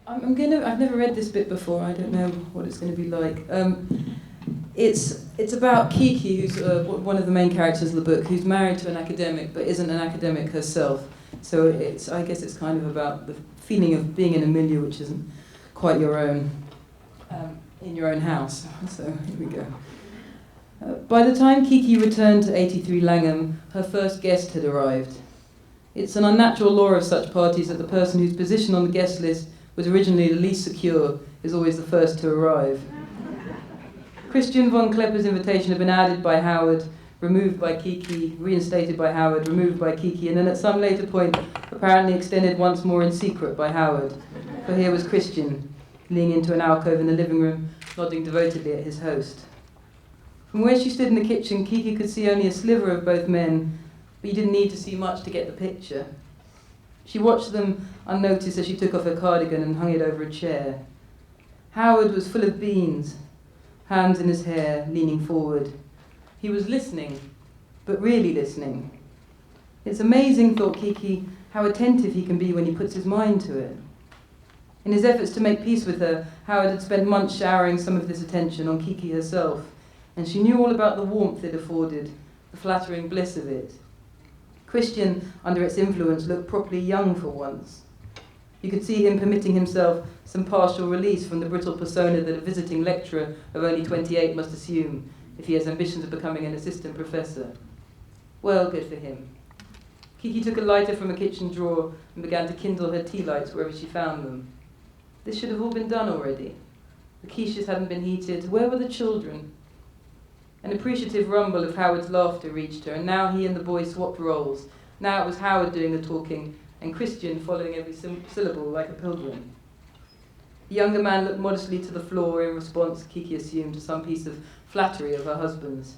I've never read this bit before. I don't know what it's going to be like. It's about Kiki, who's one of the main characters of the book, who's married to an academic but isn't an academic herself. So I guess it's kind of about the feeling of being in a milieu which isn't quite your own, in your own house. So here we go. By the time Kiki returned to 83 Langham, her first guest had arrived. It's an unnatural law of such parties that the person whose position on the guest list was originally the least secure is always the first to arrive. Christian von Klepper's invitation had been added by Howard, removed by Kiki, reinstated by Howard, removed by Kiki, and then at some later point apparently extended once more in secret by Howard. For here was Christian, leaning into an alcove in the living room, nodding devotedly at his host. From where she stood in the kitchen, Kiki could see only a sliver of both men, but you didn't need to see much to get the picture. She watched them unnoticed as she took off her cardigan and hung it over a chair. Howard was full of beans, hands in his hair, leaning forward. He was listening, but really listening. It's amazing, thought Kiki, how attentive he can be when he puts his mind to it. In his efforts to make peace with her, Howard had spent months showering some of this attention on Kiki herself, and she knew all about the warmth it afforded, the flattering bliss of it. Christian, under its influence, looked properly young for once. You could see him permitting himself some partial release from the brittle persona that a visiting lecturer of only 28 must assume if he has ambitions of becoming an assistant professor. Well, good for him. Kiki took a lighter from a kitchen drawer and began to kindle her tea lights wherever she found them. This should have all been done already. The quiches hadn't been heated. Where were the children? An appreciative rumble of Howard's laughter reached her, and now he and the boy swapped roles. Now it was Howard doing the talking, and Christian following every syllable like a pilgrim. The younger man looked modestly to the floor in response, Kiki assumed, to some piece of flattery of her husband's.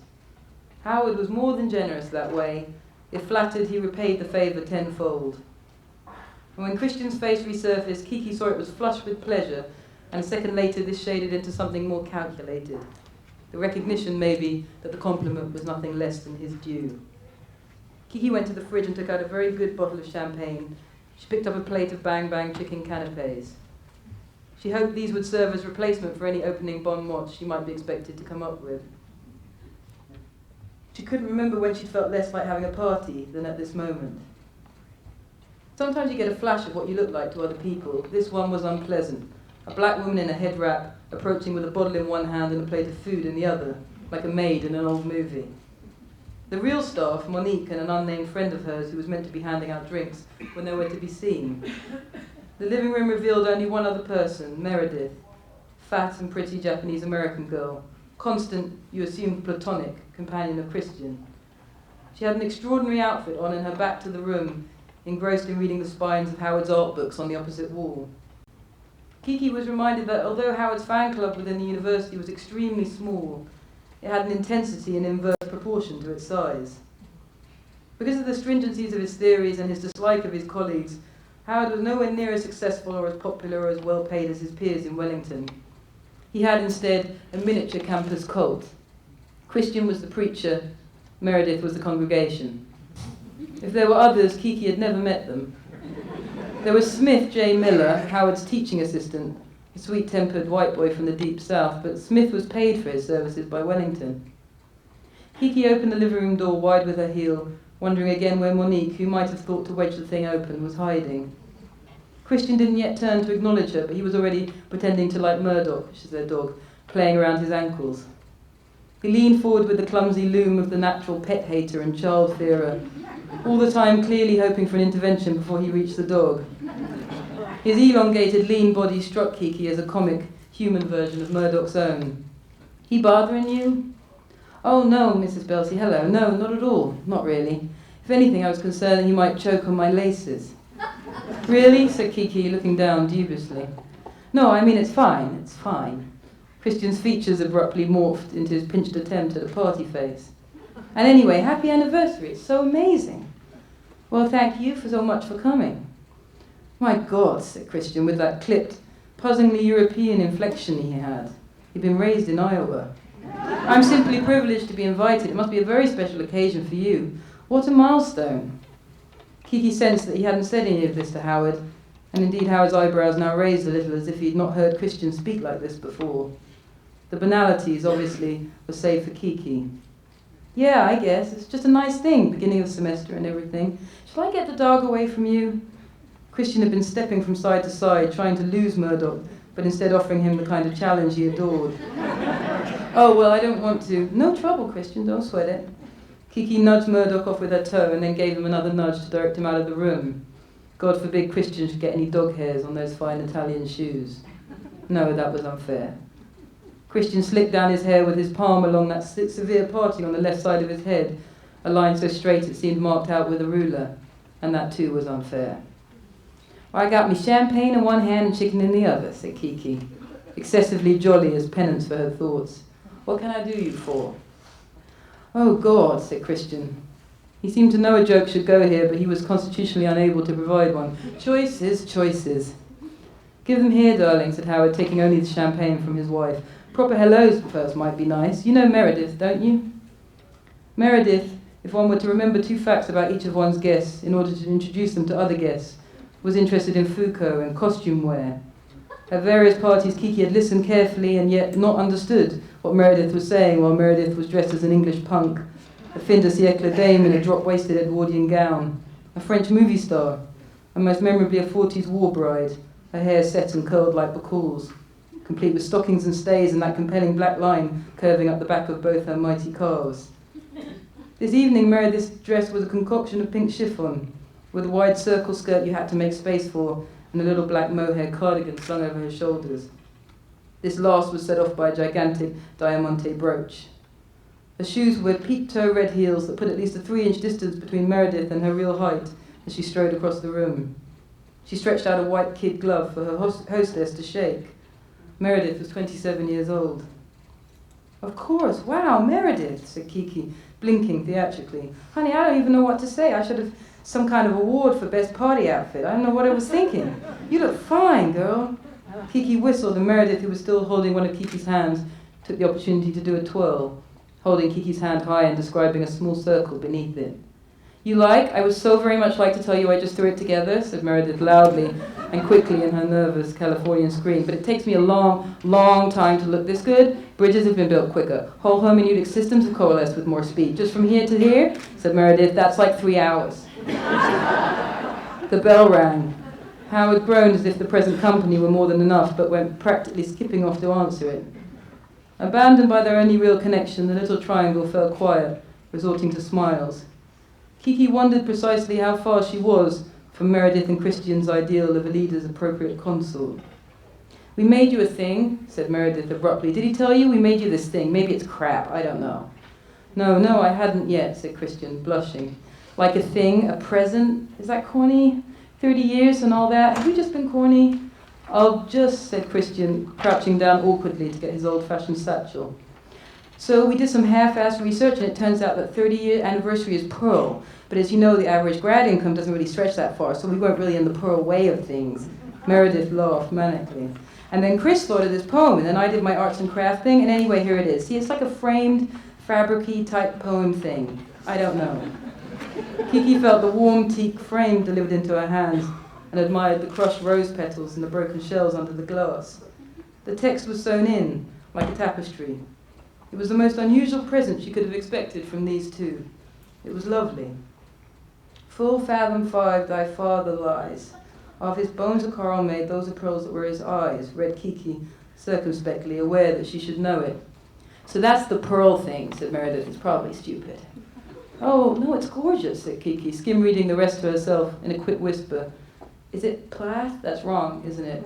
Howard was more than generous that way. If flattered, he repaid the favour tenfold. And when Christian's face resurfaced, Kiki saw it was flushed with pleasure, and a second later this shaded into something more calculated. The recognition, maybe, that the compliment was nothing less than his due. Kiki went to the fridge and took out a very good bottle of champagne. She picked up a plate of bang-bang chicken canapes. She hoped these would serve as replacement for any opening bon mots she might be expected to come up with. She couldn't remember when she'd felt less like having a party than at this moment. Sometimes you get a flash of what you look like to other people. This one was unpleasant. A black woman in a head wrap, approaching with a bottle in one hand and a plate of food in the other, like a maid in an old movie. The real staff, Monique and an unnamed friend of hers who was meant to be handing out drinks, were nowhere to be seen. The living room revealed only one other person, Meredith, fat and pretty Japanese-American girl, constant, you assumed platonic, companion of Christian. She had an extraordinary outfit on and her back to the room, engrossed in reading the spines of Howard's art books on the opposite wall. Kiki was reminded that although Howard's fan club within the university was extremely small, it had an intensity in inverse proportion to its size. Because of the stringencies of his theories and his dislike of his colleagues, Howard was nowhere near as successful or as popular or as well paid as his peers in Wellington. He had instead a miniature campus cult. Christian was the preacher, Meredith was the congregation. If there were others, Kiki had never met them. There was Smith J. Miller, Howard's teaching assistant, a sweet-tempered white boy from the deep south, but Smith was paid for his services by Wellington. Kiki opened the living room door wide with her heel, wondering again where Monique, who might have thought to wedge the thing open, was hiding. Christian didn't yet turn to acknowledge her, but he was already pretending to like Murdoch, which is their dog, playing around his ankles. He leaned forward with the clumsy loom of the natural pet-hater and child-fearer, all the time clearly hoping for an intervention before he reached the dog. His elongated, lean body struck Kiki as a comic, human version of Murdoch's own. "He bothering you?" "Oh, no, Mrs. Belsey, hello. No, not at all. Not really. If anything, I was concerned that he might choke on my laces." "Really?" said Kiki, looking down dubiously. "No, I mean, it's fine. It's fine." Christian's features abruptly morphed into his pinched attempt at a party face. "And anyway, happy anniversary. It's so amazing." "Well, thank you for so much for coming." "My God," said Christian, with that clipped, puzzlingly European inflection he had. He'd been raised in Iowa. "I'm simply privileged to be invited. It must be a very special occasion for you. What a milestone." Kiki sensed that he hadn't said any of this to Howard, And indeed Howard's eyebrows now raised a little as if he'd not heard Christian speak like this before. The banalities, obviously, were saved for Kiki. Yeah, I guess. It's just a nice thing, beginning of semester and everything. Shall I get the dog away from you? Christian had been stepping from side to side, trying to lose Murdoch, but instead offering him the kind of challenge he adored. Oh, well, I don't want to. No trouble, Christian, don't sweat it. Kiki nudged Murdoch off with her toe and then gave him another nudge to direct him out of the room. God forbid Christian should get any dog hairs on those fine Italian shoes. No, that was unfair. Christian slicked down his hair with his palm along that severe parting on the left side of his head, a line so straight it seemed marked out with a ruler, and that too was unfair. I got me champagne in one hand and chicken in the other, said Kiki, excessively jolly as penance for her thoughts. What can I do you for? Oh, God, said Christian. He seemed to know a joke should go here, but he was constitutionally unable to provide one. Choices, choices. Give them here, darling, said Howard, taking only the champagne from his wife. Proper hellos first might be nice. You know Meredith, don't you? Meredith, if one were to remember 2 facts about each of one's guests in order to introduce them to other guests, was interested in Foucault and costume wear. At various parties, Kiki had listened carefully and yet not understood what Meredith was saying while Meredith was dressed as an English punk, a fin de siècle dame in a drop-waisted Edwardian gown, a French movie star, and most memorably a 40s war bride, her hair set and curled like Bacall's, complete with stockings and stays and that compelling black line curving up the back of both her mighty calves. This evening, Meredith's dress was a concoction of pink chiffon, with a wide circle skirt you had to make space for, and a little black mohair cardigan slung over her shoulders. This last was set off by a gigantic diamante brooch. Her shoes were peep-toe red heels that put at least a 3-inch distance between Meredith and her real height as she strode across the room. She stretched out a white kid glove for her hostess to shake. Meredith was 27 years old. Of course, wow, Meredith, said Kiki, blinking theatrically. Honey, I don't even know what to say. I should have some kind of award for best party outfit. I don't know what I was thinking. You look fine, girl. Kiki whistled, and Meredith, who was still holding one of Kiki's hands, took the opportunity to do a twirl, holding Kiki's hand high and describing a small circle beneath it. You like? I would so very much like to tell you I just threw it together, said Meredith loudly and quickly in her nervous Californian scream. But it takes me a long, long time to look this good. Bridges have been built quicker. Whole hermeneutic systems have coalesced with more speed. Just from here to here, said Meredith, that's like 3 hours. The bell rang. Howard groaned as if the present company were more than enough, but went practically skipping off to answer it. Abandoned by their only real connection, the little triangle fell quiet, resorting to smiles. Kiki wondered precisely how far she was from Meredith and Christian's ideal of a leader's appropriate consort. We made you a thing, said Meredith abruptly. Did he tell you we made you this thing? Maybe it's crap, I don't know. No, I hadn't yet, said Christian, blushing. Like a thing, a present? Is that corny? 30 years and all that? Have we just been corny? I'll just, said Christian, crouching down awkwardly to get his old-fashioned satchel. So we did some half-assed research, and it turns out that 30-year anniversary is Pearl. But as you know, the average grad income doesn't really stretch that far, so we weren't really in the Pearl way of things. Meredith laughed manically. And then Chris thought of this poem, and then I did my arts and craft thing, and anyway, here it is. See, it's like a framed, fabric-y type poem thing. I don't know. Kiki felt the warm teak frame delivered into her hands and admired the crushed rose petals and the broken shells under the glass. The text was sewn in, like a tapestry. It was the most unusual present she could have expected from these two. It was lovely. Full fathom 5 thy father lies. Of his bones a coral made, those are pearls that were his eyes, read Kiki circumspectly, aware that she should know it. So that's the pearl thing, said Meredith. It's probably stupid. Oh, no, it's gorgeous, said Kiki, skim-reading the rest to herself in a quick whisper. Is it Plath? That's wrong, isn't it?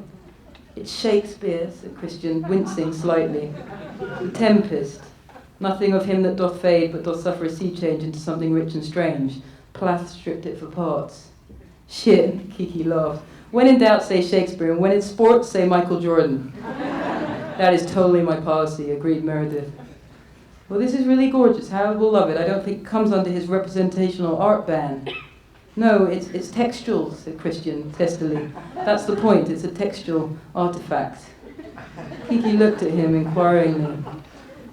It's Shakespeare, said Christian, wincing slightly. The Tempest. Nothing of him that doth fade, but doth suffer a sea change into something rich and strange. Plath stripped it for parts. Shit, Kiki laughed. When in doubt, say Shakespeare, and when in sports, say Michael Jordan. That is totally my policy, agreed Meredith. Well, this is really gorgeous. Howard will love it. I don't think it comes under his representational art ban. No, it's textual, said Christian testily. That's the point. It's a textual artifact. Kiki looked at him inquiringly.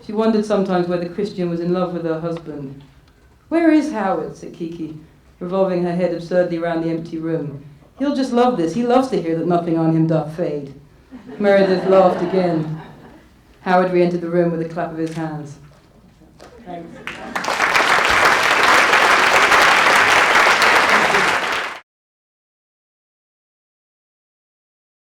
She wondered sometimes whether Christian was in love with her husband. Where is Howard? Said Kiki, revolving her head absurdly round the empty room. He'll just love this. He loves to hear that nothing on him doth fade. Meredith laughed again. Howard re-entered the room with a clap of his hands. Thanks.